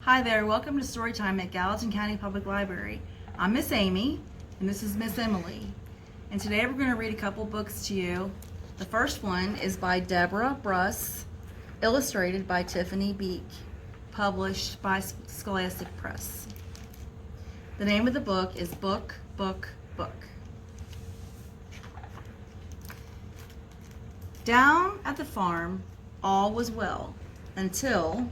Hi there, welcome to Storytime at Gallatin County Public Library. I'm Miss Amy, and this is Miss Emily. And today we're going to read a couple books to you. The first one is by Deborah Bruss, illustrated by Tiffany Beek, published by Scholastic Press. The name of the book is Book, Book, Book. Down at the farm, all was well until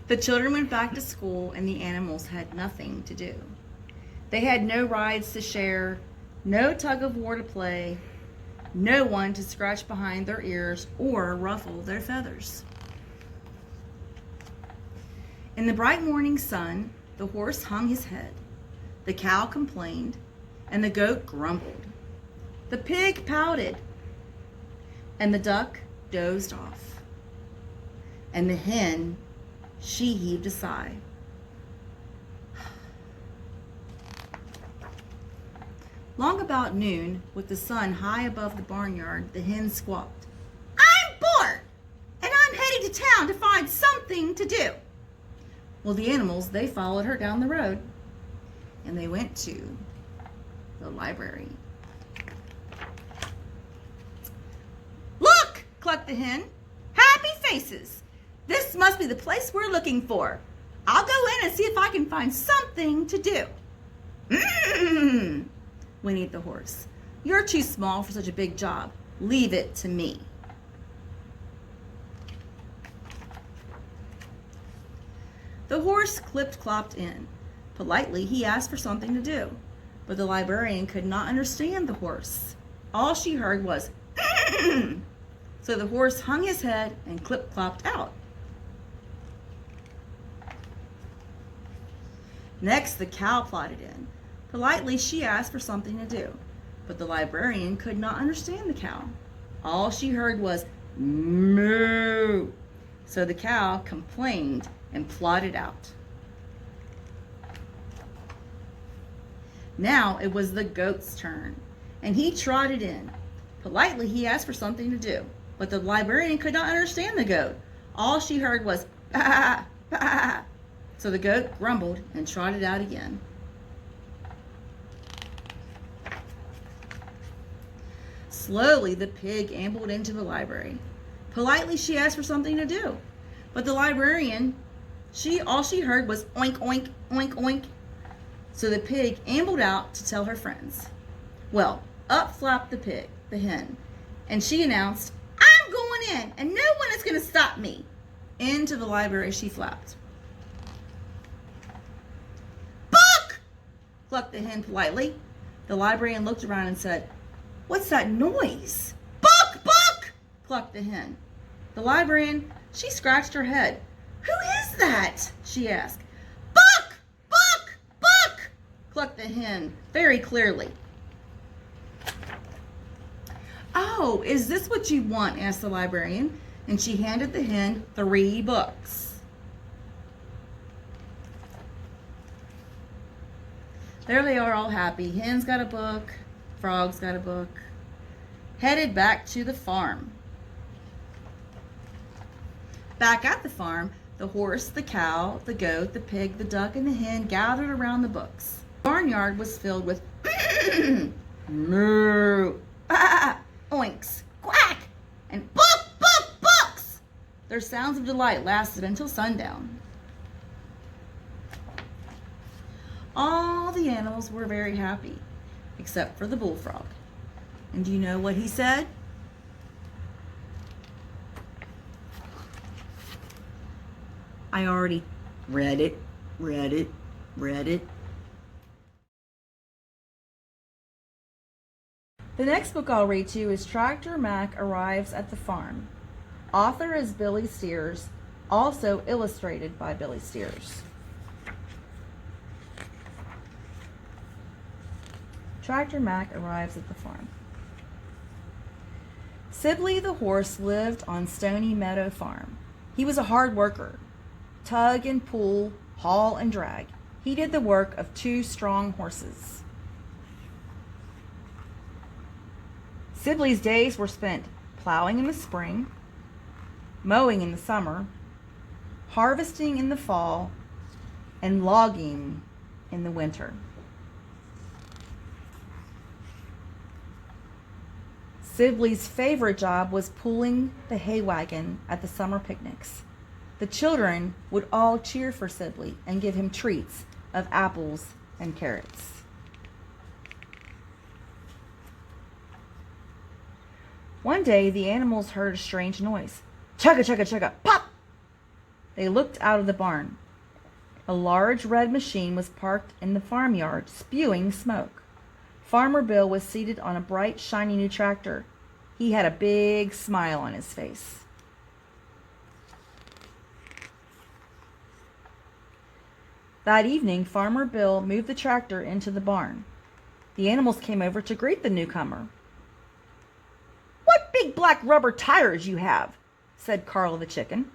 the children went back to school and the animals had nothing to do. They had no rides to share, no tug of war to play, no one to scratch behind their ears or ruffle their feathers. In the bright morning sun, the horse hung his head, the cow complained, and the goat grumbled. The pig pouted, and the duck dozed off, and the hen, she heaved a sigh. Long about noon, with the sun high above the barnyard, the hen squawked, "I'm bored, and I'm heading to town to find something to do." Well, the animals, they followed her down the road, and they went to the library. "Look!" clucked the hen. "Happy faces! This must be the place we're looking for. I'll go in and see if I can find something to do." Whinnied the horse. "You're too small for such a big job. Leave it to me." The horse clipped-clopped in. Politely, he asked for something to do, but the librarian could not understand the horse. All she heard was, so the horse hung his head and clip-clopped out. Next, the cow plodded in. Politely, she asked for something to do, but the librarian could not understand the cow. All she heard was, moo. So the cow complained and plodded out. Now it was the goat's turn, and he trotted in. Politely, he asked for something to do, but the librarian could not understand the goat. All she heard was, bah, bah. So the goat grumbled and trotted out again. Slowly, the pig ambled into the library. Politely, she asked for something to do, but the librarian, all she heard was oink, oink, oink, oink. So the pig ambled out to tell her friends. Well, up flapped the hen, and she announced, "I'm going in, and no one is going to stop me." Into the library she flapped. "Book!" clucked the hen politely. The librarian looked around and said, "What's that noise?" "Book! Book!" clucked the hen. The librarian, she scratched her head. "Who is that?" she asked. "Book! Book! Book!" clucked the hen very clearly. "Oh, is this what you want?" asked the librarian, and she handed the hen 3 books. There they are, all happy. Hen's got a book, frog's got a book. Headed back to the farm. Back at the farm, the horse, the cow, the goat, the pig, the duck, and the hen gathered around the books. The barnyard was filled with moo, ah, oinks, quack, and book, book, books. Their sounds of delight lasted until sundown. All the animals were very happy, except for the bullfrog. And do you know what he said? I already read it. The next book I'll read to you is Tractor Mac Arrives at the Farm. Author is Billy Steers, also illustrated by Billy Steers. Tractor Mac Arrives at the Farm. Sibley the horse lived on Stony Meadow Farm. He was a hard worker. Tug and pull, haul and drag. He did the work of 2 strong horses. Sibley's days were spent plowing in the spring, mowing in the summer, harvesting in the fall, and logging in the winter. Sibley's favorite job was pulling the hay wagon at the summer picnics. The children would all cheer for Sibley and give him treats of apples and carrots. One day, the animals heard a strange noise. Chugga, chugga, chugga, pop! They looked out of the barn. A large red machine was parked in the farmyard, spewing smoke. Farmer Bill was seated on a bright, shiny new tractor. He had a big smile on his face. That evening, Farmer Bill moved the tractor into the barn. The animals came over to greet the newcomer. "What big black rubber tires you have," said Carl the chicken.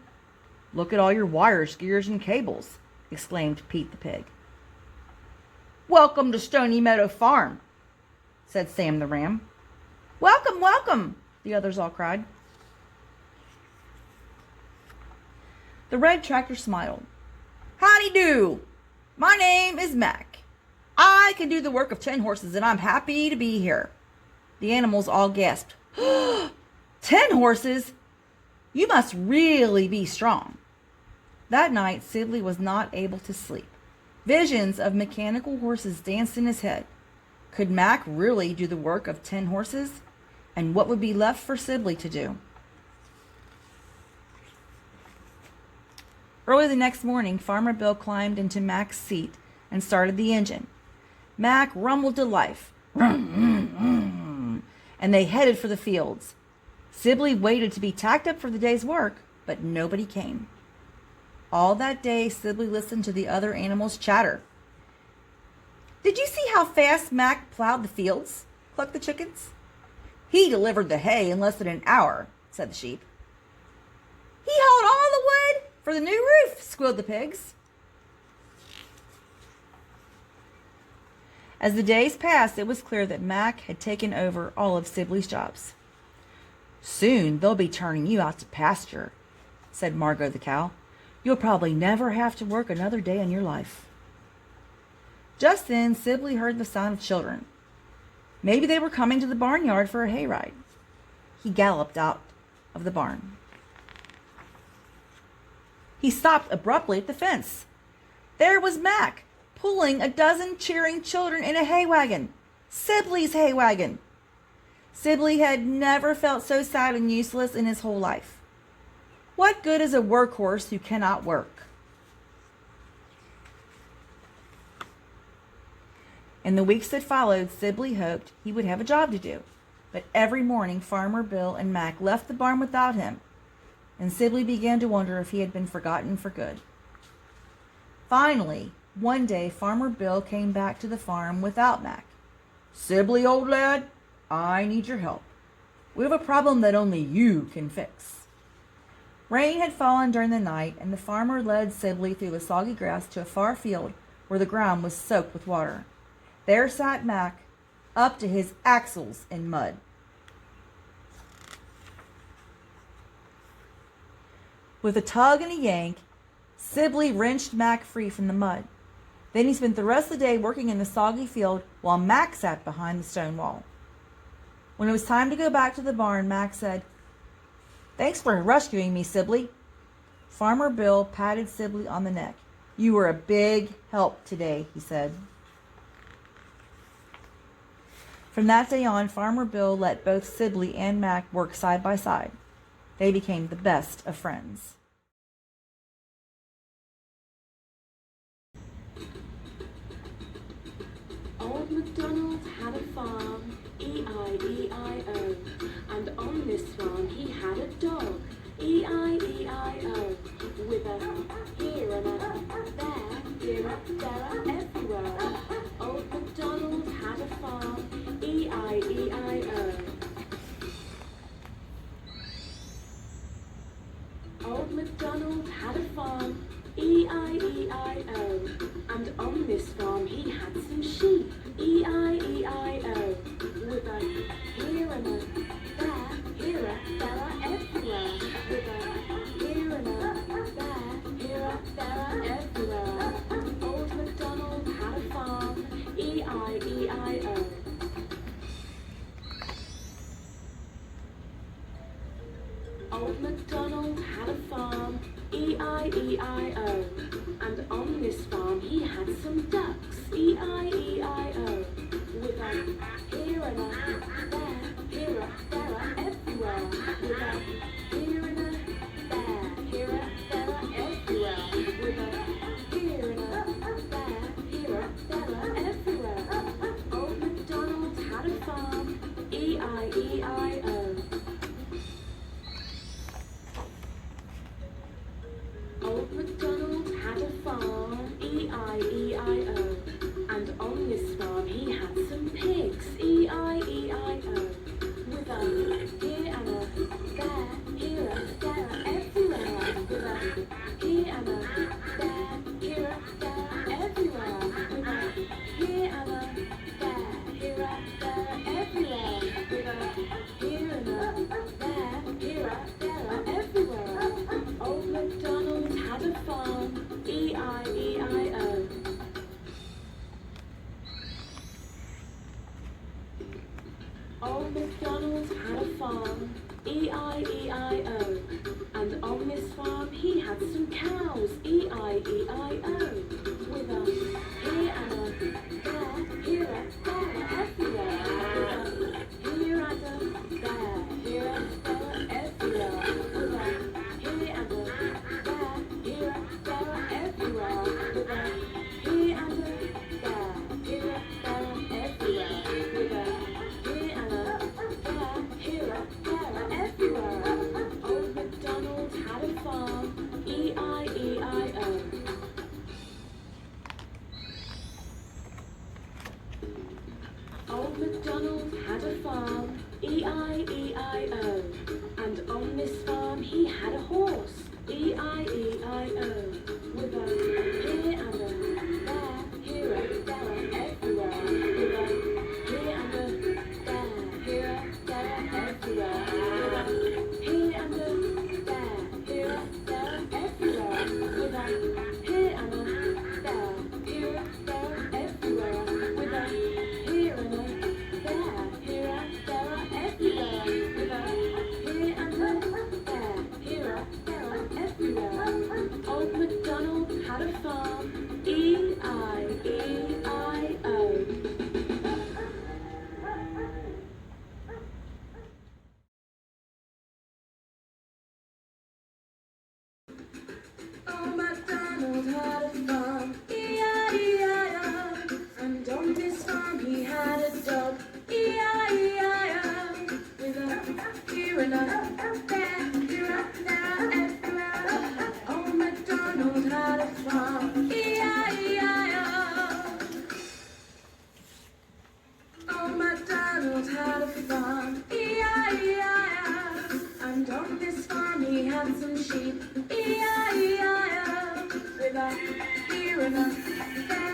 "Look at all your wires, gears, and cables," exclaimed Pete the pig. "Welcome to Stony Meadow Farm," said Sam the ram. "Welcome, welcome," the others all cried. The red tractor smiled. "Howdy do. My name is Mac. I can do the work of 10 horses, and I'm happy to be here." The animals all gasped. 10 horses? You must really be strong." That night, Sibley was not able to sleep. Visions of mechanical horses danced in his head. Could Mac really do the work of 10 horses? And what would be left for Sibley to do? Early the next morning, Farmer Bill climbed into Mac's seat and started the engine. Mac rumbled to life, and they headed for the fields. Sibley waited to be tacked up for the day's work, but nobody came. All that day, Sibley listened to the other animals chatter. "Did you see how fast Mac plowed the fields?" clucked the chickens. "He delivered the hay in less than an hour," said the sheep. "He hauled all the wood for the new roof," squealed the pigs. As the days passed, it was clear that Mac had taken over all of Sibley's jobs. "Soon they'll be turning you out to pasture," said Margot the cow. "You'll probably never have to work another day in your life." Just then, Sibley heard the sound of children. Maybe they were coming to the barnyard for a hayride. He galloped out of the barn. He stopped abruptly at the fence. There was Mac, pulling a dozen cheering children in a hay wagon. Sibley's hay wagon. Sibley had never felt so sad and useless in his whole life. What good is a workhorse who cannot work? In the weeks that followed, Sibley hoped he would have a job to do. But every morning, Farmer Bill and Mac left the barn without him, and Sibley began to wonder if he had been forgotten for good. Finally, one day, Farmer Bill came back to the farm without Mac. "Sibley, old lad, I need your help. We have a problem that only you can fix." Rain had fallen during the night, and the farmer led Sibley through the soggy grass to a far field where the ground was soaked with water. There sat Mac, up to his axles in mud. With a tug and a yank, Sibley wrenched Mac free from the mud. Then he spent the rest of the day working in the soggy field while Mac sat behind the stone wall. When it was time to go back to the barn, Mac said, "Thanks for rescuing me, Sibley." Farmer Bill patted Sibley on the neck. "You were a big help today," he said. From that day on, Farmer Bill let both Sibley and Mac work side by side. They became the best of friends. Old Macdonald had a farm, E-I-E-I-O, and on this farm he had a dog, E-I-E-I-O, with a here and a there, here and there, everywhere. Old Macdonald had a farm, E-I-E-I-O. Old Macdonald had a farm, E-I-E-I-O, and on this farm he had some sheep, E-I-E-I-O, with a here and Old Macdonald had a farm, E-I-E-I-O. And on this farm he had some ducks, E-I-E-I-O. With a here and a there, here a there a everywhere. With a here and a there, here a there a everywhere. With a here and a there, here a there a everywhere. Old Macdonald had a farm, E-I-E-I-O. Old Macdonald had a farm, E-I-E-I-O. And on this farm he had some pigs, E-I-E-I-O. With a here and a there, here a there, everywhere. With a here and a there, here a there, everywhere. With a here and a there, here a there, everywhere. With a here and a there, here a there, everywhere. Old Macdonald had a farm, E-I-E-I-O. Old Macdonald had a farm, E-I-E-I-O. And on this farm he had some cows, E-I-E-I-O. With a here and a there, here a there, everywhere. With a here and a there, here a there, everywhere. With a here and a there, here a there, everywhere. With a here and a there, here a there, everywhere. With a here and a there, here a there, everywhere. Old Macdonald had a farm, E-I-E-I-O. Old Macdonald had a farm, E-I-E-I-O. And on this farm he had a horse, E-I-E-I-O. With a here and a there, here a there, everywhere. With a here and a there, here a there, everywhere. With a here and a there, here a there, everywhere. With a here and a there, here a there, everywhere. With a here and a there, here a there, everywhere. With a here and a there, here a there, everywhere. Old Macdonald had a farm, E-I-E-I-O. Oh, Macdonald had a farm, E-I-E-I-O. And on this farm he had a dog, E-I-E-I-O. With a here and a there, here a there, everywhere. Oh, Macdonald had a farm, E-I-E-I-O. Oh, Macdonald had a farm, E-I-E-I-O. And on this farm he had some sheep, E-I-E-I-O. With a here and a there,